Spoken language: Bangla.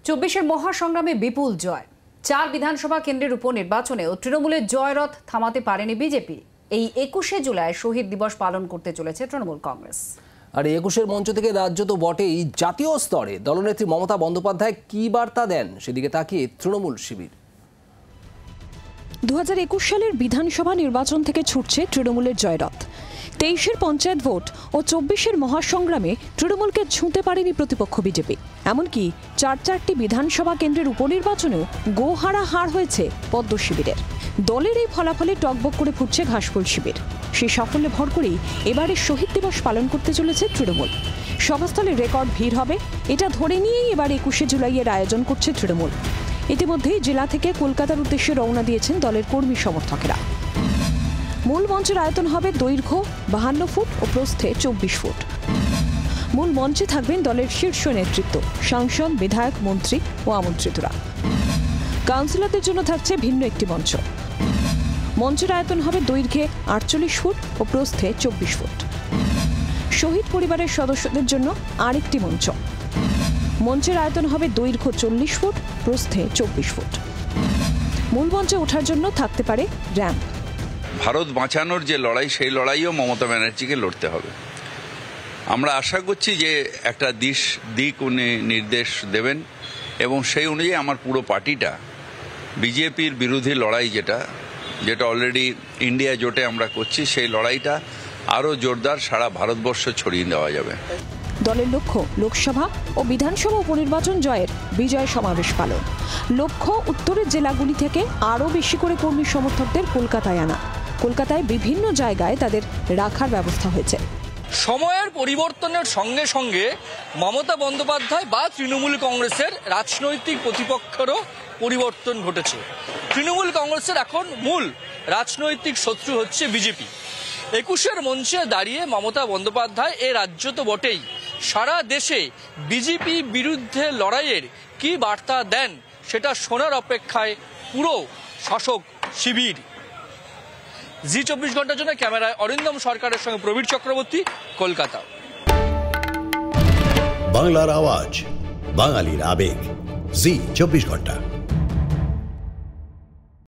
২৪-এর মহাসংগ্রামে বিপুল জয়। ৪ বিধানসভা কেন্দ্রের উপনির্বাচনেও তৃণমূলের জয়রথ থামাতে পারেনি বিজেপি। এই ২১শে জুলাই শহীদ দিবস পালন করতে চলেছে তৃণমূল কংগ্রেস। আর ২১-এর মঞ্চ থেকে রাজ্য তো বটেই, জাতীয় স্তরে দলনেত্রী মমতা বন্দ্যোপাধ্যায় কি বার্তা দেন সেদিকে তাকিয়ে তৃণমূল শিবির। ২০২১ সালের বিধানসভা নির্বাচন থেকে ছুটছে তৃণমূলের জয়রথ। ২৩-এর পঞ্চায়েত ভোট ও ২৪-এর মহাসংগ্রামে তৃণমূলকে ছুঁতে পারেনি প্রতিপক্ষ বিজেপি। এমনকি ৪টি বিধানসভা কেন্দ্রের উপনির্বাচনেও গোহারা হার হয়েছে পদ্ম শিবিরের। দলের এই ফলাফলে টকবক করে ফুটছে ঘাসফুল শিবির। সেই সাফল্যে ভর করেই এবারে শহীদ দিবস পালন করতে চলেছে তৃণমূল। সভাস্থলে রেকর্ড ভিড় হবে, এটা ধরে নিয়েই এবার ২১শে জুলাইয়ের আয়োজন করছে তৃণমূল। ইতিমধ্যেই জেলা থেকে কলকাতার উদ্দেশ্যে রওনা দিয়েছেন দলের কর্মী সমর্থকেরা। মূল মঞ্চের আয়তন হবে দৈর্ঘ্য ৫২ ফুট ও প্রস্থে ২৪ ফুট। মূল মঞ্চে থাকবেন দলের শীর্ষ নেতৃত্ব, সাংসদ, বিধায়ক, মন্ত্রী ও আমন্ত্রিতরা। কাউন্সিলরদের জন্য থাকছে ভিন্ন একটি মঞ্চ। মঞ্চের আয়তন হবে দৈর্ঘ্যে ৪৮ ফুট ও প্রস্থে ২৪ ফুট। শহীদ পরিবারের সদস্যদের জন্য আরেকটি মঞ্চ। মঞ্চের আয়তন হবে দৈর্ঘ্য ৪০ ফুট, প্রস্থে ২৪ ফুট। মূল মঞ্চে ওঠার জন্য থাকতে পারে র্যাম্প। ভারত বাঁচানোর যে লড়াই, সেই লড়াইও মমতা ব্যানার্জিকে লড়তে হবে। আমরা আশা করছি যে একটা দিক উনি নির্দেশ দেবেন এবং সেই অনুযায়ী আমার পুরো পার্টিটা বিজেপির বিরোধী লড়াই যেটা অলরেডি ইন্ডিয়া জোটে আমরা করছি, সেই লড়াইটা আরও জোরদার সারা ভারতবর্ষ ছড়িয়ে দেওয়া যাবে। দলের লক্ষ্য লোকসভা ও বিধানসভা উপনির্বাচন জয়ের বিজয় সমাবেশ পালন। লক্ষ্য উত্তরের জেলাগুলি থেকে আরও বেশি করে কর্মী সমর্থকদের কলকাতায় আনা। কলকাতায় বিভিন্ন জায়গায় তাদের রাখার ব্যবস্থা হয়েছে। সময়ের পরিবর্তনের সঙ্গে সঙ্গে মমতা বন্দ্যোপাধ্যায় বা তৃণমূল কংগ্রেসের রাজনৈতিক প্রতিপক্ষেরও পরিবর্তন ঘটেছে। তৃণমূল কংগ্রেসের এখন মূল রাজনৈতিক শত্রু হচ্ছে বিজেপি। ২১-এর মঞ্চে দাঁড়িয়ে মমতা বন্দ্যোপাধ্যায় এ রাজ্য তো বটেই, সারা দেশে বিজেপি বিরুদ্ধে লড়াইয়ের কি বার্তা দেন সেটা শোনার অপেক্ষায় পুরো শাসক শিবির। জি24 ঘন্টার জন্য ক্যামেরায় অরিন্দম সরকারের সঙ্গে প্রবীর চক্রবর্তী, কলকাতা। বাংলার আওয়াজ, বাঙালির আবেগ, জি24 ঘন্টা।